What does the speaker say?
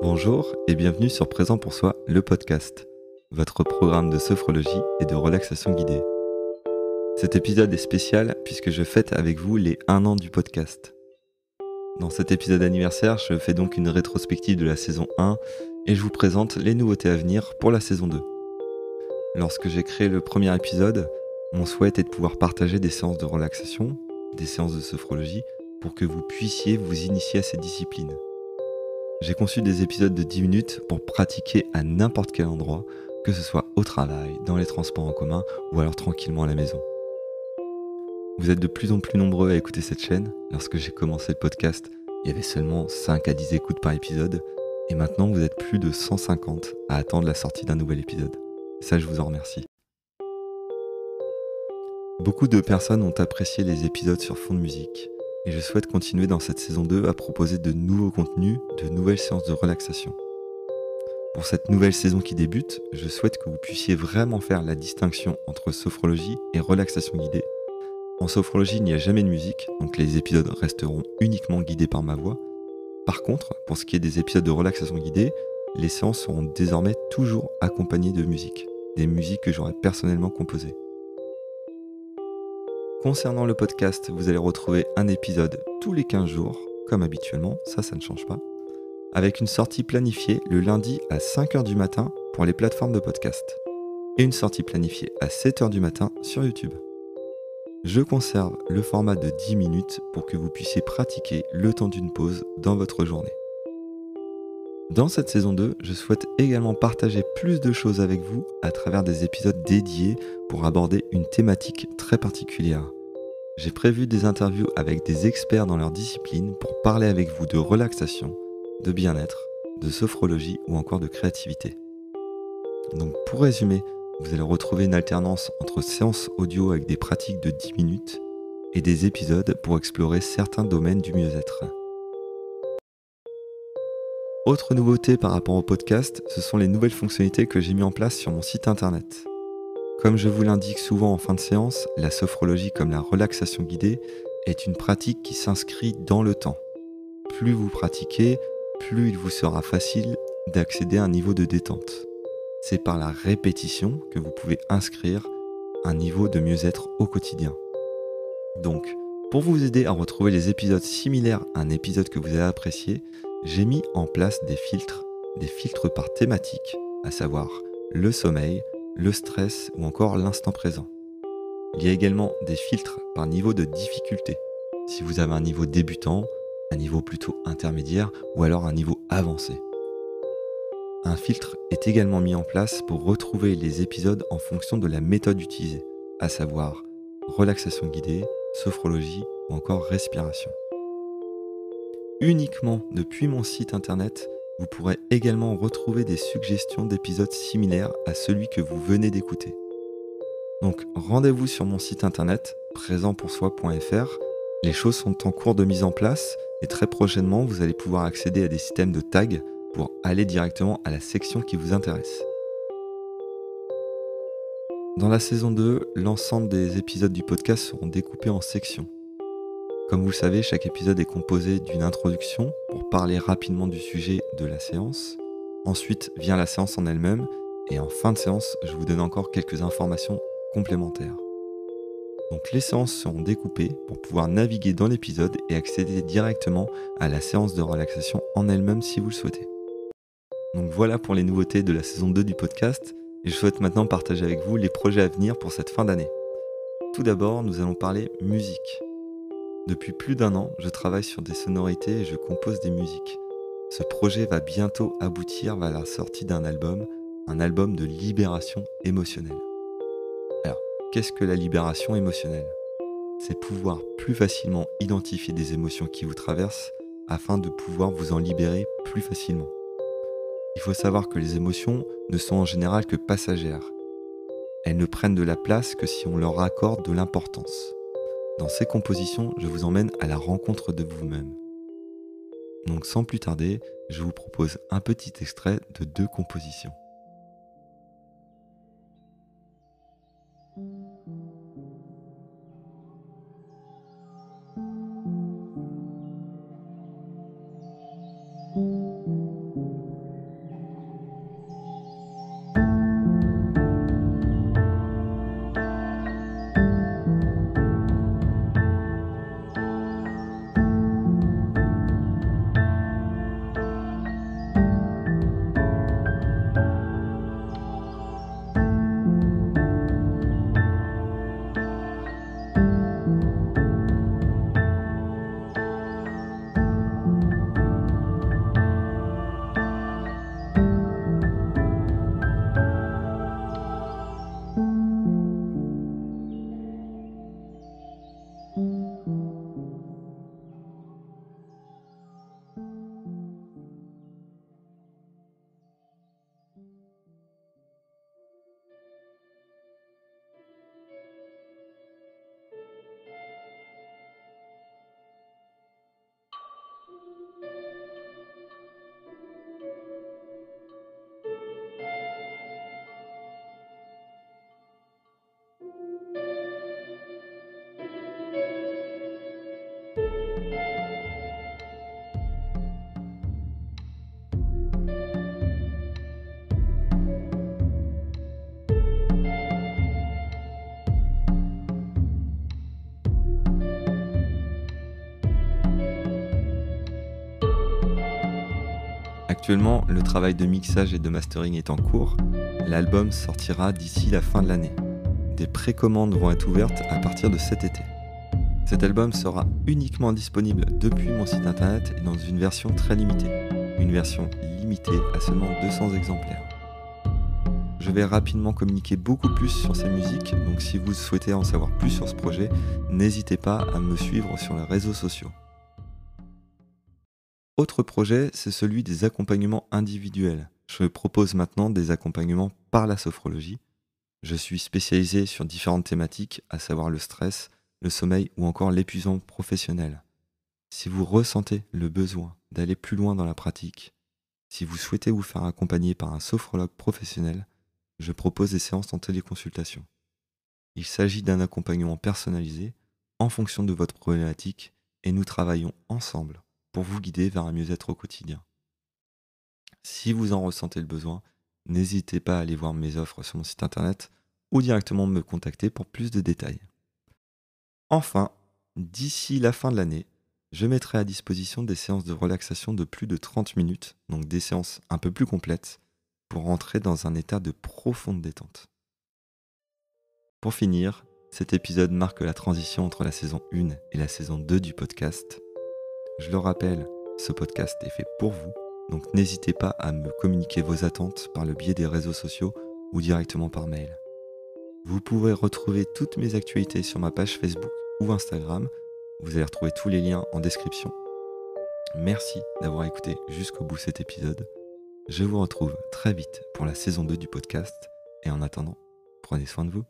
Bonjour et bienvenue sur Présent pour soi, le podcast, votre programme de sophrologie et de relaxation guidée. Cet épisode est spécial puisque je fête avec vous les 1 an du podcast. Dans cet épisode anniversaire, je fais donc une rétrospective de la saison 1 et je vous présente les nouveautés à venir pour la saison 2. Lorsque j'ai créé le premier épisode, mon souhait était de pouvoir partager des séances de relaxation, des séances de sophrologie, pour que vous puissiez vous initier à ces disciplines. J'ai conçu des épisodes de 10 minutes pour pratiquer à n'importe quel endroit, que ce soit au travail, dans les transports en commun ou alors tranquillement à la maison. Vous êtes de plus en plus nombreux à écouter cette chaîne. Lorsque j'ai commencé le podcast, il y avait seulement 5 à 10 écoutes par épisode et maintenant vous êtes plus de 150 à attendre la sortie d'un nouvel épisode. Ça, je vous en remercie. Beaucoup de personnes ont apprécié les épisodes sur fond de musique et je souhaite continuer dans cette saison 2 à proposer de nouveaux contenus, de nouvelles séances de relaxation. Pour cette nouvelle saison qui débute, je souhaite que vous puissiez vraiment faire la distinction entre sophrologie et relaxation guidée. En sophrologie, il n'y a jamais de musique, donc les épisodes resteront uniquement guidés par ma voix. Par contre, pour ce qui est des épisodes de relaxation guidée, les séances seront désormais toujours accompagnées de musique, des musiques que j'aurai personnellement composées. Concernant le podcast, vous allez retrouver un épisode tous les 15 jours, comme habituellement, ça ne change pas, avec une sortie planifiée le lundi à 5h du matin pour les plateformes de podcast, et une sortie planifiée à 7h du matin sur YouTube. Je conserve le format de 10 minutes pour que vous puissiez pratiquer le temps d'une pause dans votre journée. Dans cette saison 2, je souhaite également partager plus de choses avec vous à travers des épisodes dédiés pour aborder une thématique très particulière. J'ai prévu des interviews avec des experts dans leur discipline pour parler avec vous de relaxation, de bien-être, de sophrologie ou encore de créativité. Donc pour résumer, vous allez retrouver une alternance entre séances audio avec des pratiques de 10 minutes et des épisodes pour explorer certains domaines du mieux-être. Autre nouveauté par rapport au podcast, ce sont les nouvelles fonctionnalités que j'ai mis en place sur mon site internet. Comme je vous l'indique souvent en fin de séance, la sophrologie comme la relaxation guidée est une pratique qui s'inscrit dans le temps. Plus vous pratiquez, plus il vous sera facile d'accéder à un niveau de détente. C'est par la répétition que vous pouvez inscrire un niveau de mieux-être au quotidien. Donc, pour vous aider à retrouver les épisodes similaires à un épisode que vous avez apprécié, j'ai mis en place des filtres par thématique, à savoir le sommeil, le stress ou encore l'instant présent. Il y a également des filtres par niveau de difficulté. Si vous avez un niveau débutant, un niveau plutôt intermédiaire ou alors un niveau avancé. Un filtre est également mis en place pour retrouver les épisodes en fonction de la méthode utilisée, à savoir relaxation guidée, sophrologie ou encore respiration. Uniquement depuis mon site internet, vous pourrez également retrouver des suggestions d'épisodes similaires à celui que vous venez d'écouter. Donc rendez-vous sur mon site internet présentpoursoi.fr. Les choses sont en cours de mise en place et très prochainement vous allez pouvoir accéder à des systèmes de tags pour aller directement à la section qui vous intéresse. Dans la saison 2, l'ensemble des épisodes du podcast seront découpés en sections. Comme vous le savez, chaque épisode est composé d'une introduction pour parler rapidement du sujet de la séance. Ensuite vient la séance en elle-même et en fin de séance, je vous donne encore quelques informations complémentaires. Donc les séances seront découpées pour pouvoir naviguer dans l'épisode et accéder directement à la séance de relaxation en elle-même si vous le souhaitez. Donc voilà pour les nouveautés de la saison 2 du podcast et je souhaite maintenant partager avec vous les projets à venir pour cette fin d'année. Tout d'abord, nous allons parler musique. Depuis plus d'1 an, je travaille sur des sonorités et je compose des musiques. Ce projet va bientôt aboutir vers la sortie d'un album, un album de libération émotionnelle. Alors, qu'est-ce que la libération émotionnelle ? C'est pouvoir plus facilement identifier des émotions qui vous traversent afin de pouvoir vous en libérer plus facilement. Il faut savoir que les émotions ne sont en général que passagères. Elles ne prennent de la place que si on leur accorde de l'importance. Dans ces compositions, je vous emmène à la rencontre de vous-même. Donc sans plus tarder, je vous propose un petit extrait de 2 compositions. Actuellement, le travail de mixage et de mastering est en cours. L'album sortira d'ici la fin de l'année. Des précommandes vont être ouvertes à partir de cet été. Cet album sera uniquement disponible depuis mon site internet et dans une version très limitée. Une version limitée à seulement 200 exemplaires. Je vais rapidement communiquer beaucoup plus sur ces musiques, donc si vous souhaitez en savoir plus sur ce projet, n'hésitez pas à me suivre sur les réseaux sociaux. Autre projet, c'est celui des accompagnements individuels. Je propose maintenant des accompagnements par la sophrologie. Je suis spécialisé sur différentes thématiques, à savoir le stress, le sommeil ou encore l'épuisement professionnel. Si vous ressentez le besoin d'aller plus loin dans la pratique, si vous souhaitez vous faire accompagner par un sophrologue professionnel, je propose des séances en téléconsultation. Il s'agit d'un accompagnement personnalisé en fonction de votre problématique et nous travaillons ensemble pour vous guider vers un mieux-être au quotidien. Si vous en ressentez le besoin, n'hésitez pas à aller voir mes offres sur mon site internet ou directement me contacter pour plus de détails. Enfin, d'ici la fin de l'année, je mettrai à disposition des séances de relaxation de plus de 30 minutes, donc des séances un peu plus complètes, pour rentrer dans un état de profonde détente. Pour finir, cet épisode marque la transition entre la saison 1 et la saison 2 du podcast. Je le rappelle, ce podcast est fait pour vous, donc n'hésitez pas à me communiquer vos attentes par le biais des réseaux sociaux ou directement par mail. Vous pouvez retrouver toutes mes actualités sur ma page Facebook ou Instagram. Vous allez retrouver tous les liens en description. Merci d'avoir écouté jusqu'au bout cet épisode. Je vous retrouve très vite pour la saison 2 du podcast et en attendant, prenez soin de vous.